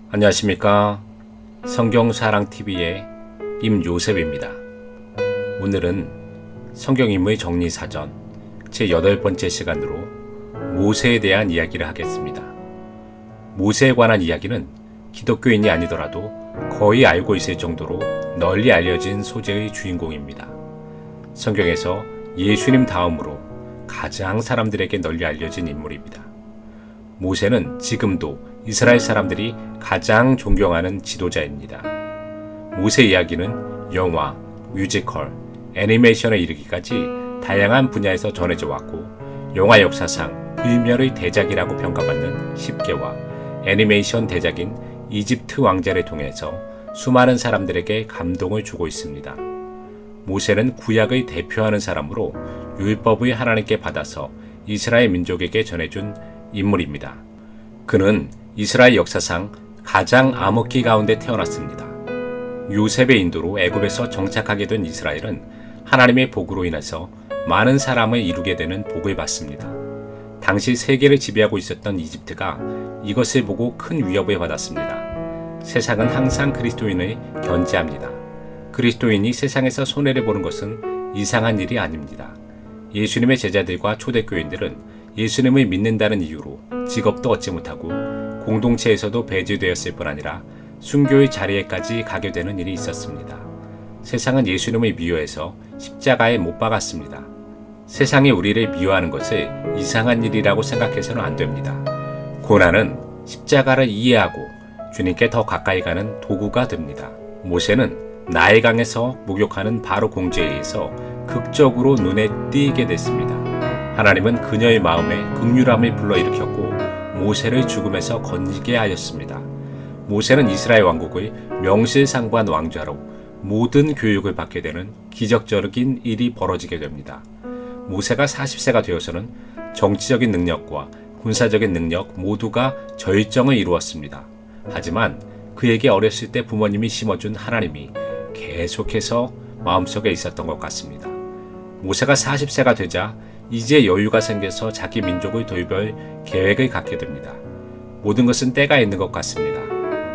안녕하십니까. 성경사랑TV의 임요셉입니다. 오늘은 성경인물 정리사전 제8번째 시간으로 모세에 대한 이야기를 하겠습니다. 모세에 관한 이야기는 기독교인이 아니더라도 거의 알고 있을 정도로 널리 알려진 소재의 주인공입니다. 성경에서 예수님 다음으로 가장 사람들에게 널리 알려진 인물입니다. 모세는 지금도 이스라엘 사람들이 가장 존경하는 지도자입니다. 모세 이야기는 영화, 뮤지컬, 애니메이션에 이르기까지 다양한 분야에서 전해져 왔고 영화 역사상 불멸의 대작이라고 평가받는 10개와 애니메이션 대작인 이집트 왕자를 통해서 수많은 사람들에게 감동을 주고 있습니다. 모세는 구약의 대표하는 사람으로 율법의 하나님께 받아서 이스라엘 민족에게 전해준 인물입니다. 그는 이스라엘 역사상 가장 암흑기 가운데 태어났습니다. 요셉의 인도로 애굽에서 정착하게 된 이스라엘은 하나님의 복으로 인해서 많은 사람을 이루게 되는 복을 받습니다. 당시 세계를 지배하고 있었던 이집트가 이것을 보고 큰 위협을 받았습니다. 세상은 항상 그리스도인을 견제합니다. 그리스도인이 세상에서 손해를 보는 것은 이상한 일이 아닙니다. 예수님의 제자들과 초대교인들은 예수님을 믿는다는 이유로 직업도 얻지 못하고 공동체에서도 배제되었을 뿐 아니라 순교의 자리에까지 가게 되는 일이 있었습니다. 세상은 예수님을 미워해서 십자가에 못 박았습니다. 세상이 우리를 미워하는 것을 이상한 일이라고 생각해서는 안 됩니다. 고난은 십자가를 이해하고 주님께 더 가까이 가는 도구가 됩니다. 모세는 나일강에서 목욕하는 바로 공주에 의해서 극적으로 눈에 띄게 됐습니다. 하나님은 그녀의 마음에 긍휼함을 불러일으켰고 모세를 죽음에서 건지게 하였습니다. 모세는 이스라엘 왕국의 명실상부한 왕자로 모든 교육을 받게 되는 기적적인 일이 벌어지게 됩니다. 모세가 40세가 되어서는 정치적인 능력과 군사적인 능력 모두가 절정을 이루었습니다. 하지만 그에게 어렸을 때 부모님이 심어준 하나님이 계속해서 마음속에 있었던 것 같습니다. 모세가 40세가 되자 이제 여유가 생겨서 자기 민족을 돌볼 계획을 갖게 됩니다. 모든 것은 때가 있는 것 같습니다.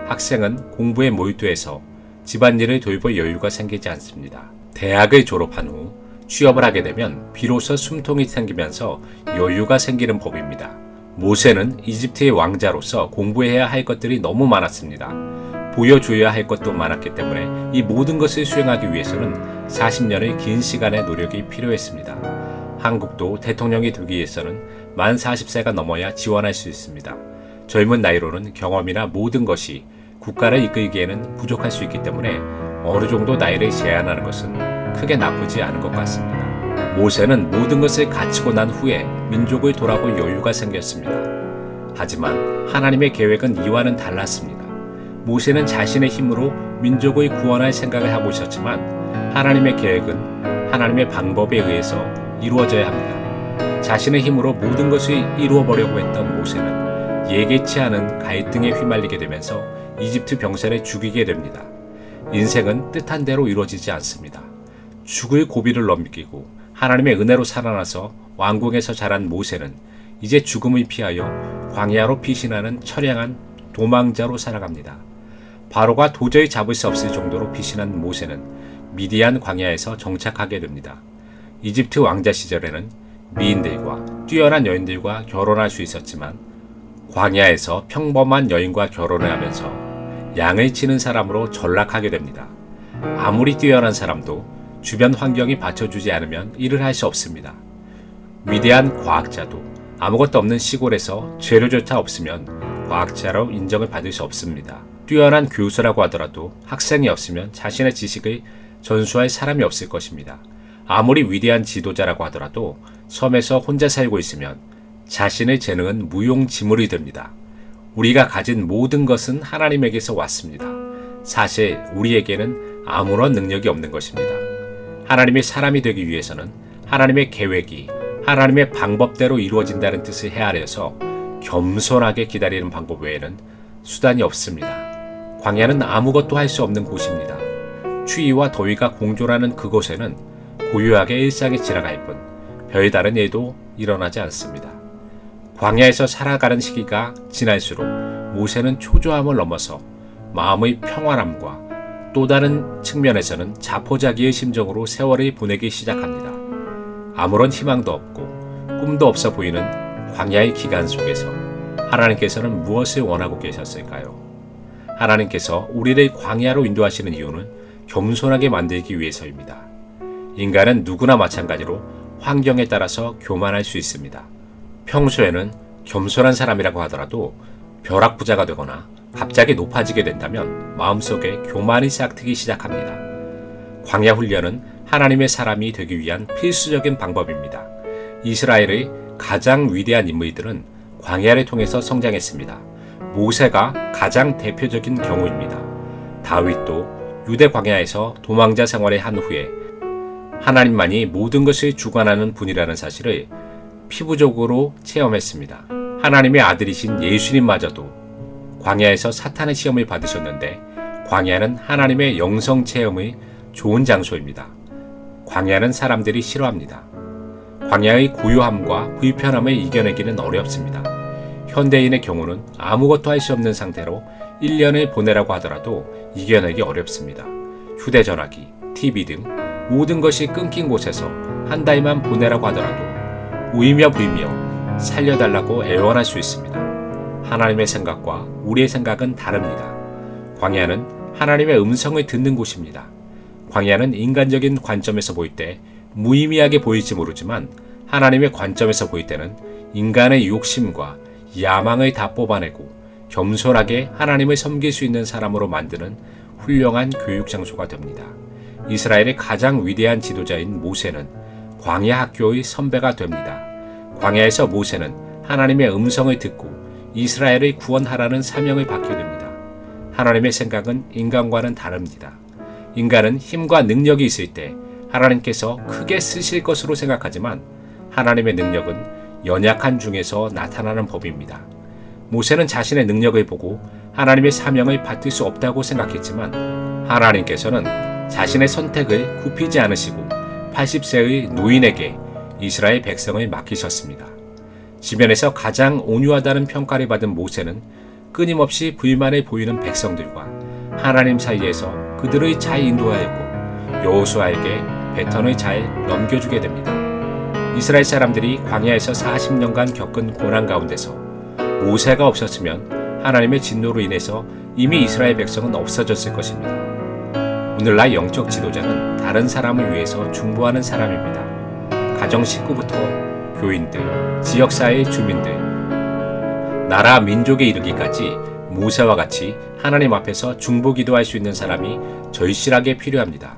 학생은 공부에 몰두해서 집안일을 돌볼 여유가 생기지 않습니다. 대학을 졸업한 후 취업을 하게 되면 비로소 숨통이 생기면서 여유가 생기는 법입니다. 모세는 이집트의 왕자로서 공부해야 할 것들이 너무 많았습니다. 보여줘야 할 것도 많았기 때문에 이 모든 것을 수행하기 위해서는 40년의 긴 시간의 노력이 필요했습니다. 한국도 대통령이 되기 위해서는 만 40세가 넘어야 지원할 수 있습니다. 젊은 나이로는 경험이나 모든 것이 국가를 이끌기에는 부족할 수 있기 때문에 어느 정도 나이를 제한하는 것은 크게 나쁘지 않은 것 같습니다. 모세는 모든 것을 갖추고 난 후에 민족을 돌아볼 여유가 생겼습니다. 하지만 하나님의 계획은 이와는 달랐습니다. 모세는 자신의 힘으로 민족을 구원할 생각을 하고 있었지만 하나님의 계획은 하나님의 방법에 의해서 이루어져야 합니다. 자신의 힘으로 모든 것을 이루어보려고 했던 모세는 예기치 않은 갈등에 휘말리게 되면서 이집트 병사를 죽이게 됩니다. 인생은 뜻한 대로 이루어지지 않습니다. 죽을 고비를 넘기고 하나님의 은혜로 살아나서 왕궁에서 자란 모세는 이제 죽음을 피하여 광야로 피신하는 처량한 도망자로 살아갑니다. 바로가 도저히 잡을 수 없을 정도로 피신한 모세는 미디안 광야에서 정착하게 됩니다. 이집트 왕자 시절에는 미인들과 뛰어난 여인들과 결혼할 수 있었지만 광야에서 평범한 여인과 결혼을 하면서 양을 치는 사람으로 전락하게 됩니다. 아무리 뛰어난 사람도 주변 환경이 받쳐주지 않으면 일을 할 수 없습니다. 위대한 과학자도 아무것도 없는 시골에서 재료조차 없으면 과학자로 인정을 받을 수 없습니다. 뛰어난 교수라고 하더라도 학생이 없으면 자신의 지식을 전수할 사람이 없을 것입니다. 아무리 위대한 지도자라고 하더라도 섬에서 혼자 살고 있으면 자신의 재능은 무용지물이 됩니다. 우리가 가진 모든 것은 하나님에게서 왔습니다. 사실 우리에게는 아무런 능력이 없는 것입니다. 하나님의 사람이 되기 위해서는 하나님의 계획이 하나님의 방법대로 이루어진다는 뜻을 헤아려서 겸손하게 기다리는 방법 외에는 수단이 없습니다. 광야는 아무것도 할 수 없는 곳입니다. 추위와 더위가 공존하는 그곳에는 고요하게 일상이 지나갈 뿐 별다른 일도 일어나지 않습니다. 광야에서 살아가는 시기가 지날수록 모세는 초조함을 넘어서 마음의 평안함과 또 다른 측면에서는 자포자기의 심정으로 세월을 보내기 시작합니다. 아무런 희망도 없고 꿈도 없어 보이는 광야의 기간 속에서 하나님께서는 무엇을 원하고 계셨을까요? 하나님께서 우리를 광야로 인도하시는 이유는 겸손하게 만들기 위해서입니다. 인간은 누구나 마찬가지로 환경에 따라서 교만할 수 있습니다. 평소에는 겸손한 사람이라고 하더라도 벼락부자가 되거나 갑자기 높아지게 된다면 마음속에 교만이 싹트기 시작합니다. 광야 훈련은 하나님의 사람이 되기 위한 필수적인 방법입니다. 이스라엘의 가장 위대한 인물들은 광야를 통해서 성장했습니다. 모세가 가장 대표적인 경우입니다. 다윗도 유대 광야에서 도망자 생활을 한 후에 하나님만이 모든 것을 주관하는 분이라는 사실을 피부적으로 체험했습니다. 하나님의 아들이신 예수님마저도 광야에서 사탄의 시험을 받으셨는데 광야는 하나님의 영성 체험의 좋은 장소입니다. 광야는 사람들이 싫어합니다. 광야의 고요함과 불편함을 이겨내기는 어렵습니다. 현대인의 경우는 아무것도 할 수 없는 상태로 1년을 보내라고 하더라도 이겨내기 어렵습니다. 휴대전화기, TV 등 모든 것이 끊긴 곳에서 한 달만 보내라고 하더라도 울며 불며 살려달라고 애원할 수 있습니다. 하나님의 생각과 우리의 생각은 다릅니다. 광야는 하나님의 음성을 듣는 곳입니다. 광야는 인간적인 관점에서 볼 때 무의미하게 보일지 모르지만 하나님의 관점에서 볼 때는 인간의 욕심과 야망을 다 뽑아내고 겸손하게 하나님을 섬길 수 있는 사람으로 만드는 훌륭한 교육 장소가 됩니다. 이스라엘의 가장 위대한 지도자인 모세는 광야 학교의 선배가 됩니다. 광야에서 모세는 하나님의 음성을 듣고 이스라엘을 구원하라는 사명을 받게 됩니다. 하나님의 생각은 인간과는 다릅니다. 인간은 힘과 능력이 있을 때 하나님께서 크게 쓰실 것으로 생각하지만 하나님의 능력은 연약한 중에서 나타나는 법입니다. 모세는 자신의 능력을 보고 하나님의 사명을 받을 수 없다고 생각했지만 하나님께서는 자신의 선택을 굽히지 않으시고 80세의 노인에게 이스라엘 백성을 맡기셨습니다. 지면에서 가장 온유하다는 평가를 받은 모세는 끊임없이 불만을 보이는 백성들과 하나님 사이에서 그들의 잘 인도하였고 여호수아에게 배턴을 잘 넘겨주게 됩니다. 이스라엘 사람들이 광야에서 40년간 겪은 고난 가운데서 모세가 없었으면 하나님의 진노로 인해서 이미 이스라엘 백성은 없어졌을 것입니다. 오늘날 영적 지도자는 다른 사람을 위해서 중보하는 사람입니다. 가정 식구부터 교인들, 지역사회의 주민들, 나라 민족에 이르기까지 모세와 같이 하나님 앞에서 중보 기도할 수 있는 사람이 절실하게 필요합니다.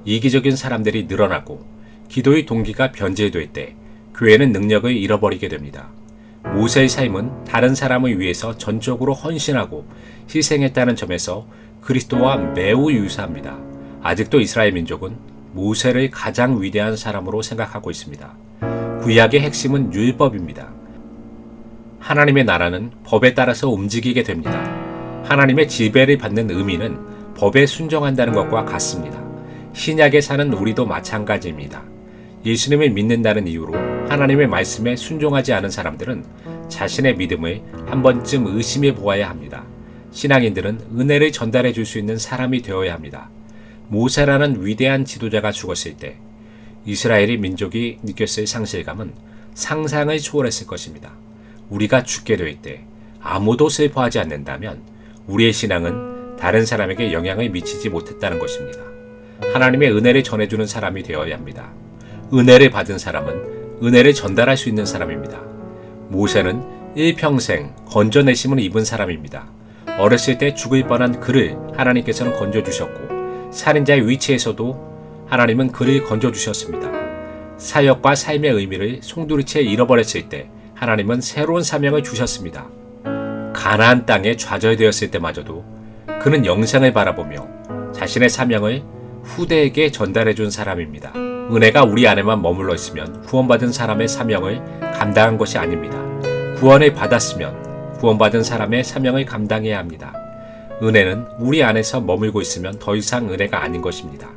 이기적인 사람들이 늘어나고 기도의 동기가 변질될 때 교회는 능력을 잃어버리게 됩니다. 모세의 삶은 다른 사람을 위해서 전적으로 헌신하고 희생했다는 점에서 그리스도와 매우 유사합니다. 아직도 이스라엘 민족은 모세를 가장 위대한 사람으로 생각하고 있습니다. 구약의 핵심은 율법입니다. 하나님의 나라는 법에 따라서 움직이게 됩니다. 하나님의 지배를 받는 의미는 법에 순종한다는 것과 같습니다. 신약에 사는 우리도 마찬가지입니다. 예수님을 믿는다는 이유로 하나님의 말씀에 순종하지 않은 사람들은 자신의 믿음을 한 번쯤 의심해 보아야 합니다. 신앙인들은 은혜를 전달해 줄 수 있는 사람이 되어야 합니다. 모세라는 위대한 지도자가 죽었을 때 이스라엘의 민족이 느꼈을 상실감은 상상을 초월했을 것입니다. 우리가 죽게 될 때 아무도 슬퍼하지 않는다면 우리의 신앙은 다른 사람에게 영향을 미치지 못했다는 것입니다. 하나님의 은혜를 전해주는 사람이 되어야 합니다. 은혜를 받은 사람은 은혜를 전달할 수 있는 사람입니다. 모세는 일평생 건져내심을 입은 사람입니다. 어렸을 때 죽을 뻔한 그를 하나님께서는 건져주셨고 살인자의 위치에서도 하나님은 그를 건져주셨습니다. 사역과 삶의 의미를 송두리째 잃어버렸을 때 하나님은 새로운 사명을 주셨습니다. 가나안 땅에 좌절되었을 때마저도 그는 영생을 바라보며 자신의 사명을 후대에게 전달해준 사람입니다. 은혜가 우리 안에만 머물러 있으면 구원받은 사람의 사명을 감당한 것이 아닙니다. 구원을 받았으면 구원받은 사람의 사명을 감당해야 합니다. 은혜는 우리 안에서 머물고 있으면 더 이상 은혜가 아닌 것입니다.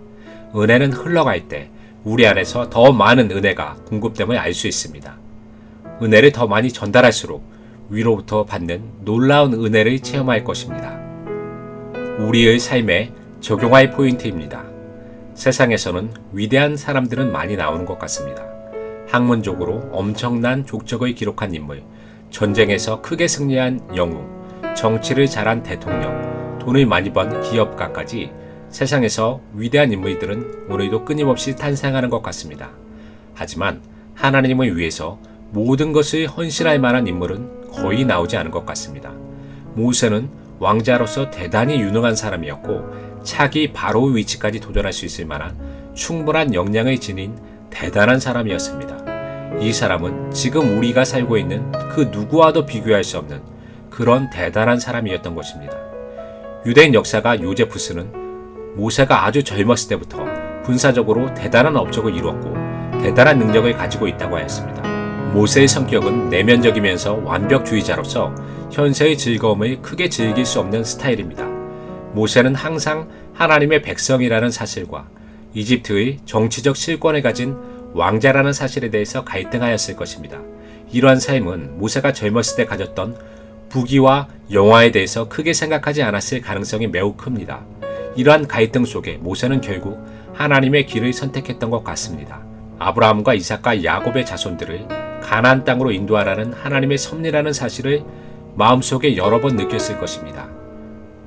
은혜는 흘러갈 때 우리 안에서 더 많은 은혜가 공급됨을 알 수 있습니다. 은혜를 더 많이 전달할수록 위로부터 받는 놀라운 은혜를 체험할 것입니다. 우리의 삶에 적용할 포인트입니다. 세상에서는 위대한 사람들은 많이 나오는 것 같습니다. 학문적으로 엄청난 족적을 기록한 인물, 전쟁에서 크게 승리한 영웅, 정치를 잘한 대통령, 돈을 많이 번 기업가까지 세상에서 위대한 인물들은 오늘도 끊임없이 탄생하는 것 같습니다. 하지만 하나님을 위해서 모든 것을 헌신할 만한 인물은 거의 나오지 않은 것 같습니다. 모세는 왕자로서 대단히 유능한 사람이었고 차기 바로의 위치까지 도전할 수 있을 만한 충분한 역량을 지닌 대단한 사람이었습니다. 이 사람은 지금 우리가 살고 있는 그 누구와도 비교할 수 없는 그런 대단한 사람이었던 것입니다. 유대인 역사가 요제푸스는 모세가 아주 젊었을 때부터 군사적으로 대단한 업적을 이루었고 대단한 능력을 가지고 있다고 하였습니다. 모세의 성격은 내면적이면서 완벽주의자로서 현세의 즐거움을 크게 즐길 수 없는 스타일입니다. 모세는 항상 하나님의 백성이라는 사실과 이집트의 정치적 실권을 가진 왕자라는 사실에 대해서 갈등하였을 것입니다. 이러한 삶은 모세가 젊었을 때 가졌던 부귀와 영화에 대해서 크게 생각하지 않았을 가능성이 매우 큽니다. 이러한 갈등 속에 모세는 결국 하나님의 길을 선택했던 것 같습니다. 아브라함과 이삭과 야곱의 자손들을 가나안 땅으로 인도하라는 하나님의 섭리라는 사실을 마음속에 여러 번 느꼈을 것입니다.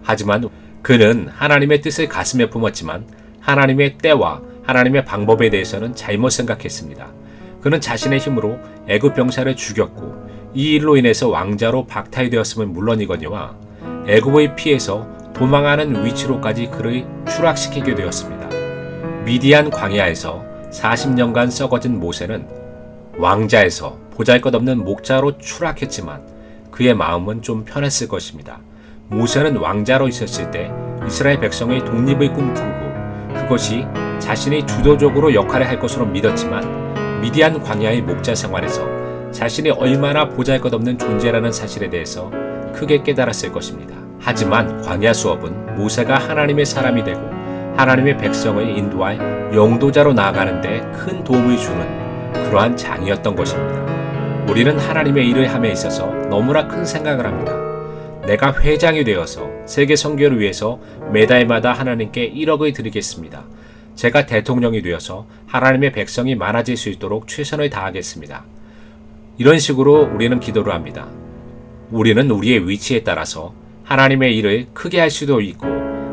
하지만 그는 하나님의 뜻을 가슴에 품었지만 하나님의 때와 하나님의 방법에 대해서는 잘못 생각했습니다. 그는 자신의 힘으로 애굽 병사를 죽였고 이 일로 인해서 왕자로 박탈되었음은 물론이거니와 애굽의 피해서 도망하는 위치로까지 그를 추락시키게 되었습니다. 미디안 광야에서 40년간 썩어진 모세는 왕자에서 보잘것없는 목자로 추락했지만 그의 마음은 좀 편했을 것입니다. 모세는 왕자로 있었을 때 이스라엘 백성의 독립을 꿈꾸고 그것이 자신이 주도적으로 역할을 할 것으로 믿었지만 미디안 광야의 목자 생활에서 자신이 얼마나 보잘것없는 존재라는 사실에 대해서 크게 깨달았을 것입니다. 하지만 광야 수업은 모세가 하나님의 사람이 되고 하나님의 백성을 인도할 영도자로 나아가는 데 큰 도움을 주는 그러한 장이었던 것입니다. 우리는 하나님의 일을 함에 있어서 너무나 큰 생각을 합니다. 내가 회장이 되어서 세계 선교를 위해서 매달마다 하나님께 1억을 드리겠습니다. 제가 대통령이 되어서 하나님의 백성이 많아질 수 있도록 최선을 다하겠습니다. 이런 식으로 우리는 기도를 합니다. 우리는 우리의 위치에 따라서 하나님의 일을 크게 할 수도 있고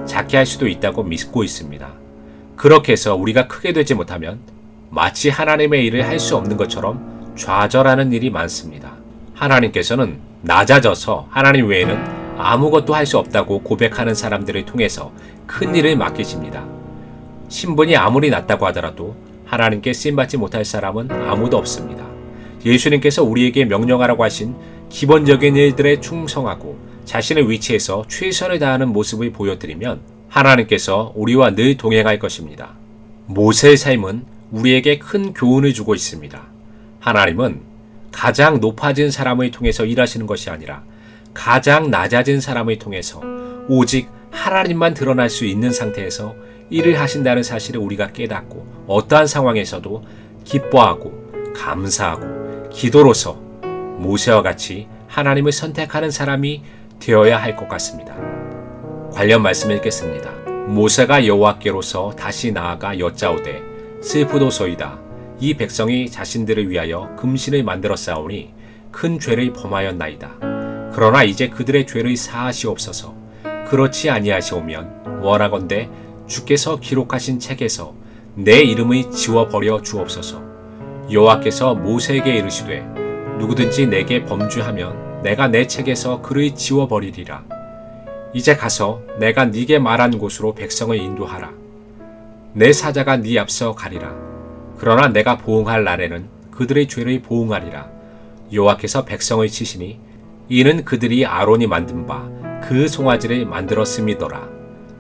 작게 할 수도 있다고 믿고 있습니다. 그렇게 해서 우리가 크게 되지 못하면 마치 하나님의 일을 할 수 없는 것처럼 좌절하는 일이 많습니다. 하나님께서는 낮아져서 하나님 외에는 아무것도 할 수 없다고 고백하는 사람들을 통해서 큰 일을 맡기십니다. 신분이 아무리 낮다고 하더라도 하나님께 쓰임받지 못할 사람은 아무도 없습니다. 예수님께서 우리에게 명령하라고 하신 기본적인 일들에 충성하고 자신의 위치에서 최선을 다하는 모습을 보여드리면 하나님께서 우리와 늘 동행할 것입니다. 모세의 삶은 우리에게 큰 교훈을 주고 있습니다. 하나님은 가장 높아진 사람을 통해서 일하시는 것이 아니라 가장 낮아진 사람을 통해서 오직 하나님만 드러날 수 있는 상태에서 일을 하신다는 사실을 우리가 깨닫고 어떠한 상황에서도 기뻐하고 감사하고 기도로서 모세와 같이 하나님을 선택하는 사람이 되어야 할 것 같습니다. 관련 말씀을 읽겠습니다. 모세가 여호와께로서 다시 나아가 여짜오되 슬프도소이다. 이 백성이 자신들을 위하여 금신을 만들어 싸우니 큰 죄를 범하였나이다. 그러나 이제 그들의 죄를 사하시옵소서. 그렇지 아니하시오면 원하건대 주께서 기록하신 책에서 내 이름을 지워버려 주옵소서. 여호와께서 모세에게 이르시되 누구든지 내게 범죄하면 내가 내 책에서 그를 지워버리리라. 이제 가서 내가 네게 말한 곳으로 백성을 인도하라. 내 사자가 네 앞서 가리라. 그러나 내가 보응할 날에는 그들의 죄를 보응하리라. 여호와께서 백성을 치시니 이는 그들이 아론이 만든 바 그 송아지를 만들었음이더라.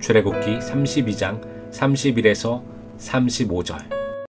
출애굽기 32장 31에서 35절.